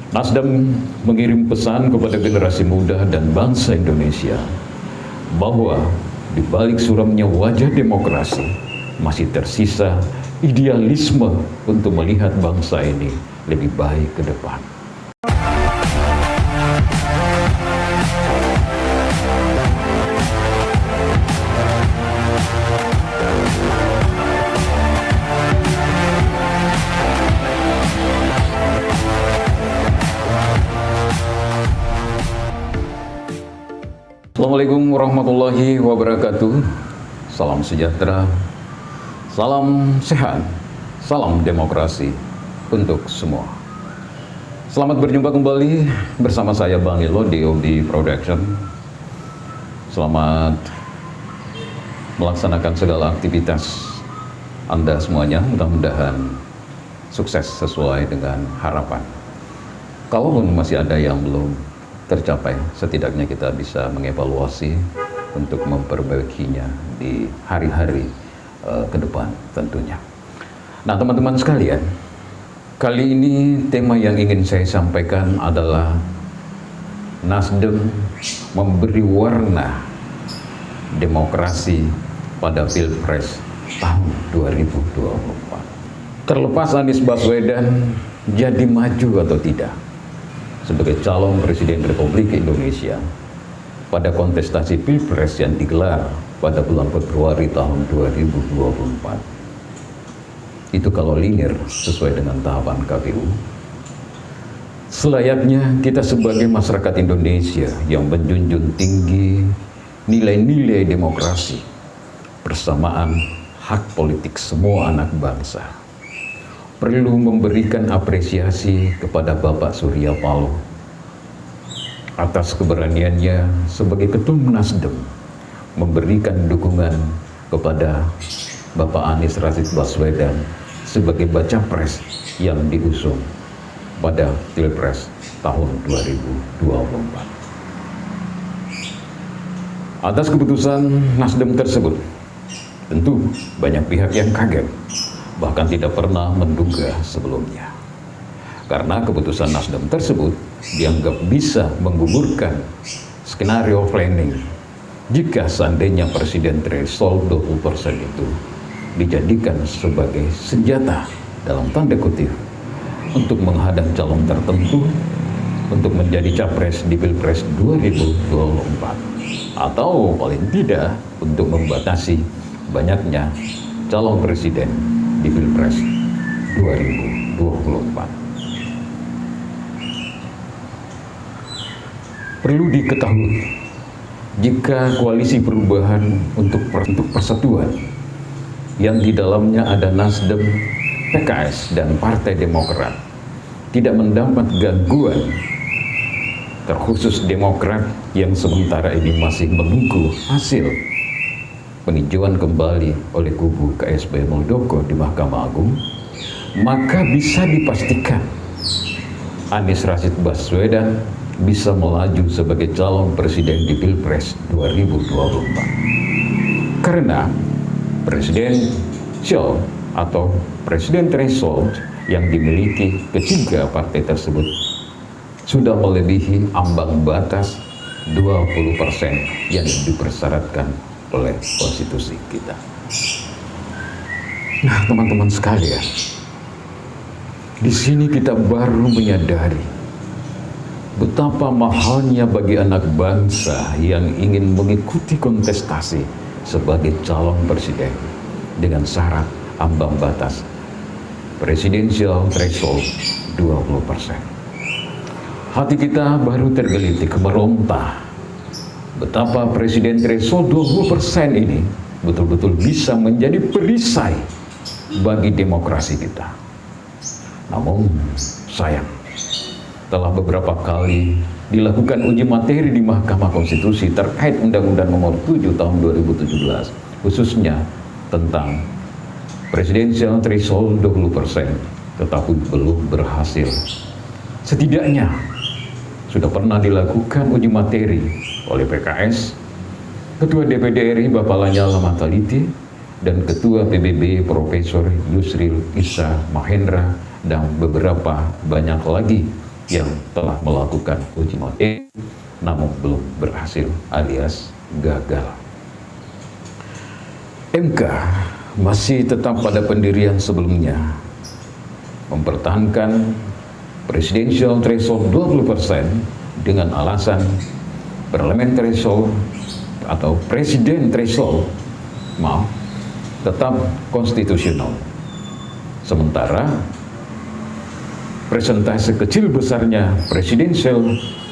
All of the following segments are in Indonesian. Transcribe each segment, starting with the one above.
Nasdem mengirim pesan kepada generasi muda dan bangsa Indonesia bahwa di balik suramnya wajah demokrasi masih tersisa idealisme untuk melihat bangsa ini lebih baik ke depan. Assalamualaikum warahmatullahi wabarakatuh. Salam sejahtera, salam sehat, salam demokrasi untuk semua. Selamat berjumpa kembali bersama saya Bang Ilo di OD Production. Selamat melaksanakan segala aktivitas Anda semuanya, mudah-mudahan sukses sesuai dengan harapan. Kalaupun masih ada yang belum tercapai, setidaknya kita bisa mengevaluasi untuk memperbaikinya di hari-hari ke depan tentunya. Nah teman-teman sekalian, kali ini tema yang ingin saya sampaikan adalah Nasdem memberi warna demokrasi pada Pilpres tahun 2024. Terlepas Anies Baswedan jadi maju atau tidak sebagai calon Presiden Republik Indonesia pada kontestasi Pilpres yang digelar pada bulan Februari tahun 2024. Itu kalau linear sesuai dengan tahapan KPU. Selayaknya kita sebagai masyarakat Indonesia yang menjunjung tinggi nilai-nilai demokrasi, persamaan hak politik semua anak bangsa, perlu memberikan apresiasi kepada Bapak Surya Paloh atas keberaniannya sebagai Ketum Nasdem memberikan dukungan kepada Bapak Anies Rashid Baswedan sebagai baca pres yang diusung pada Pilpres tahun 2024. Atas keputusan Nasdem tersebut, tentu banyak pihak yang kaget, bahkan tidak pernah menduga sebelumnya. Karena keputusan Nasdem tersebut dianggap bisa menggugurkan skenario planning jika seandainya presiden threshold 20% itu dijadikan sebagai senjata dalam tanda kutip untuk menghadang calon tertentu untuk menjadi capres di Pilpres 2024, atau paling tidak untuk membatasi banyaknya calon presiden di Pilpres 2024. Perlu diketahui, jika koalisi perubahan untuk persatuan yang di dalamnya ada Nasdem, PKS, dan Partai Demokrat tidak mendapat gangguan, terkhusus Demokrat yang sementara ini masih menunggu hasil peninjauan kembali oleh kubu KSB Muldoko di Mahkamah Agung, maka bisa dipastikan Anies Rashid Baswedan bisa melaju sebagai calon presiden di Pilpres 2024. Karena presidensial atau presiden threshold yang dimiliki ketiga partai tersebut sudah melebihi ambang batas 20% yang dipersyaratkan oleh konstitusi kita. Nah, teman-teman sekalian, di sini kita baru menyadari betapa mahalnya bagi anak bangsa yang ingin mengikuti kontestasi sebagai calon presiden dengan syarat ambang batas presidensial threshold 20%. Hati kita baru tergelitik meronta betapa presiden threshold 20% ini betul-betul bisa menjadi perisai bagi demokrasi kita. Namun sayang, telah beberapa kali dilakukan uji materi di Mahkamah Konstitusi terkait Undang-Undang Nomor 7 Tahun 2017, khususnya tentang presidensial threshold 20%, tetapi belum berhasil. Setidaknya sudah pernah dilakukan uji materi oleh PKS, Ketua DPD RI Bapak Lanyala Mataliti, dan Ketua PBB Profesor Yusril Issa Mahendra, dan beberapa banyak lagi yang telah melakukan uji materi namun belum berhasil alias gagal. MK masih tetap pada pendirian sebelumnya, mempertahankan presidential threshold 20% dengan alasan parliament threshold atau presiden threshold tetap konstitusional. Sementara persentase kecil besarnya presidential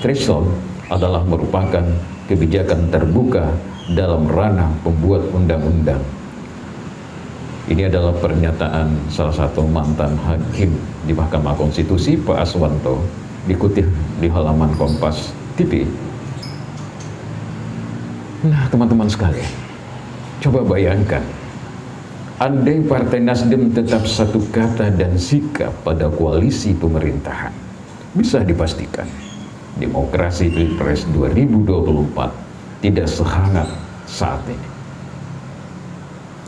threshold adalah merupakan kebijakan terbuka dalam ranah pembuat undang-undang. Ini adalah pernyataan salah satu mantan hakim di Mahkamah Konstitusi, Pak Aswanto, dikutip di halaman Kompas TV. Nah, teman-teman sekalian, coba bayangkan, andai Partai Nasdem tetap satu kata dan sikap pada koalisi pemerintahan, bisa dipastikan demokrasi Pilpres 2024 tidak sehangat saat ini.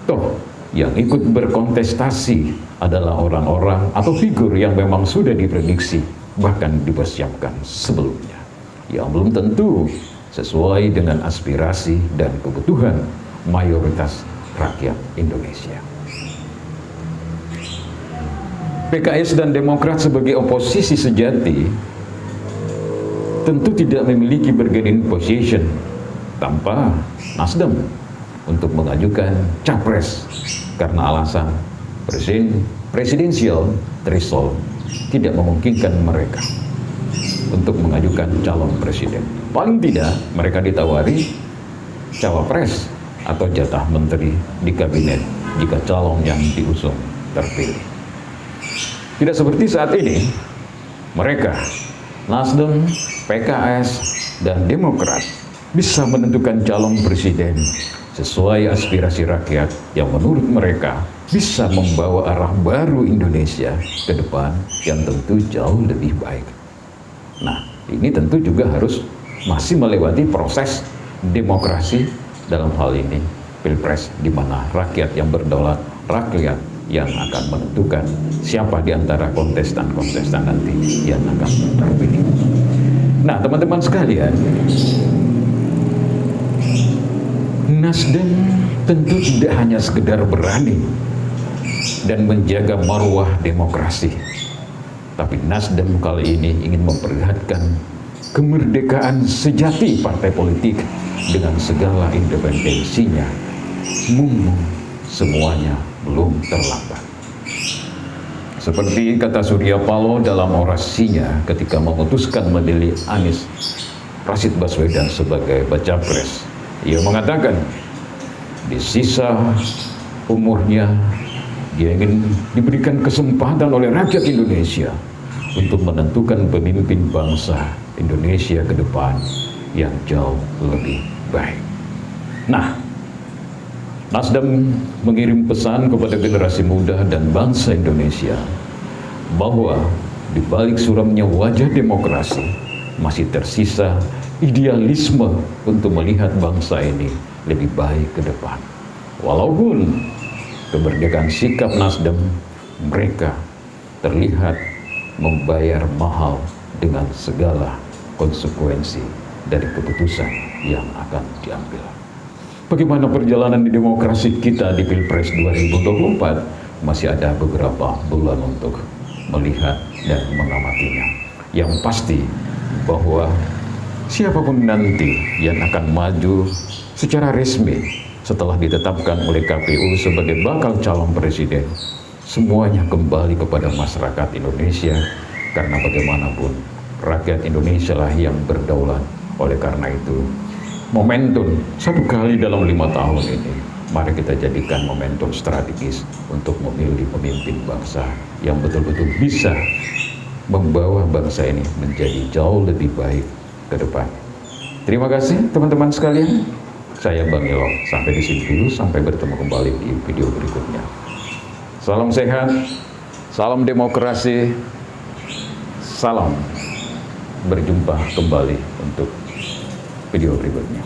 Toh, yang ikut berkontestasi adalah orang-orang atau figur yang memang sudah diprediksi, bahkan dipersiapkan sebelumnya, yang belum tentu sesuai dengan aspirasi dan kebutuhan mayoritas rakyat Indonesia. PKS dan Demokrat sebagai oposisi sejati tentu tidak memiliki bargaining position tanpa Nasdem untuk mengajukan capres karena alasan presidensial threshold tidak memungkinkan mereka untuk mengajukan calon presiden. Paling tidak mereka ditawari cawapres atau jatah menteri di kabinet jika calon yang diusung terpilih. Tidak seperti saat ini, mereka, Nasdem, PKS, dan Demokrat bisa menentukan calon presiden sesuai aspirasi rakyat yang menurut mereka bisa membawa arah baru Indonesia ke depan yang tentu jauh lebih baik. Nah, ini tentu juga harus masih melewati proses demokrasi dalam hal ini Pilpres, di mana rakyat yang berdaulat, rakyat yang akan menentukan siapa di antara kontestan-kontestan nanti yang akan terpilih. Nah, teman-teman sekalian, Nasdem tentu tidak hanya sekedar berani dan menjaga marwah demokrasi, tapi Nasdem kali ini ingin memperlihatkan kemerdekaan sejati partai politik dengan segala independensinya. Mumpung semuanya belum terlambat. Seperti kata Surya Paloh dalam orasinya ketika memutuskan memilih Anies Rashid Baswedan sebagai baca pres, ia mengatakan di sisa umurnya dia ingin diberikan kesempatan oleh rakyat Indonesia untuk menentukan pemimpin bangsa Indonesia ke depan yang jauh lebih baik. Nah, Nasdem mengirim pesan kepada generasi muda dan bangsa Indonesia bahwa di balik suramnya wajah demokrasi masih tersisa idealisme untuk melihat bangsa ini lebih baik ke depan. Walaupun kemerdekaan sikap Nasdem, mereka terlihat membayar mahal dengan segala konsekuensi dari keputusan yang akan diambil. Bagaimana perjalanan di demokrasi kita di Pilpres 2024? Masih ada beberapa bulan untuk melihat dan mengamatinya. Yang pasti bahwa siapapun nanti yang akan maju secara resmi setelah ditetapkan oleh KPU sebagai bakal calon presiden, semuanya kembali kepada masyarakat Indonesia, karena bagaimanapun rakyat Indonesia lah yang berdaulat. Oleh karena itu, momentum satu kali dalam 5 tahun ini, mari kita jadikan momentum strategis untuk memilih pemimpin bangsa yang betul-betul bisa membawa bangsa ini menjadi jauh lebih baik ke depan. Terima kasih teman-teman sekalian. Saya Bang Ilo, sampai di sini dulu, sampai bertemu kembali di video berikutnya. Salam sehat, salam demokrasi, salam berjumpa kembali untuk video berikutnya.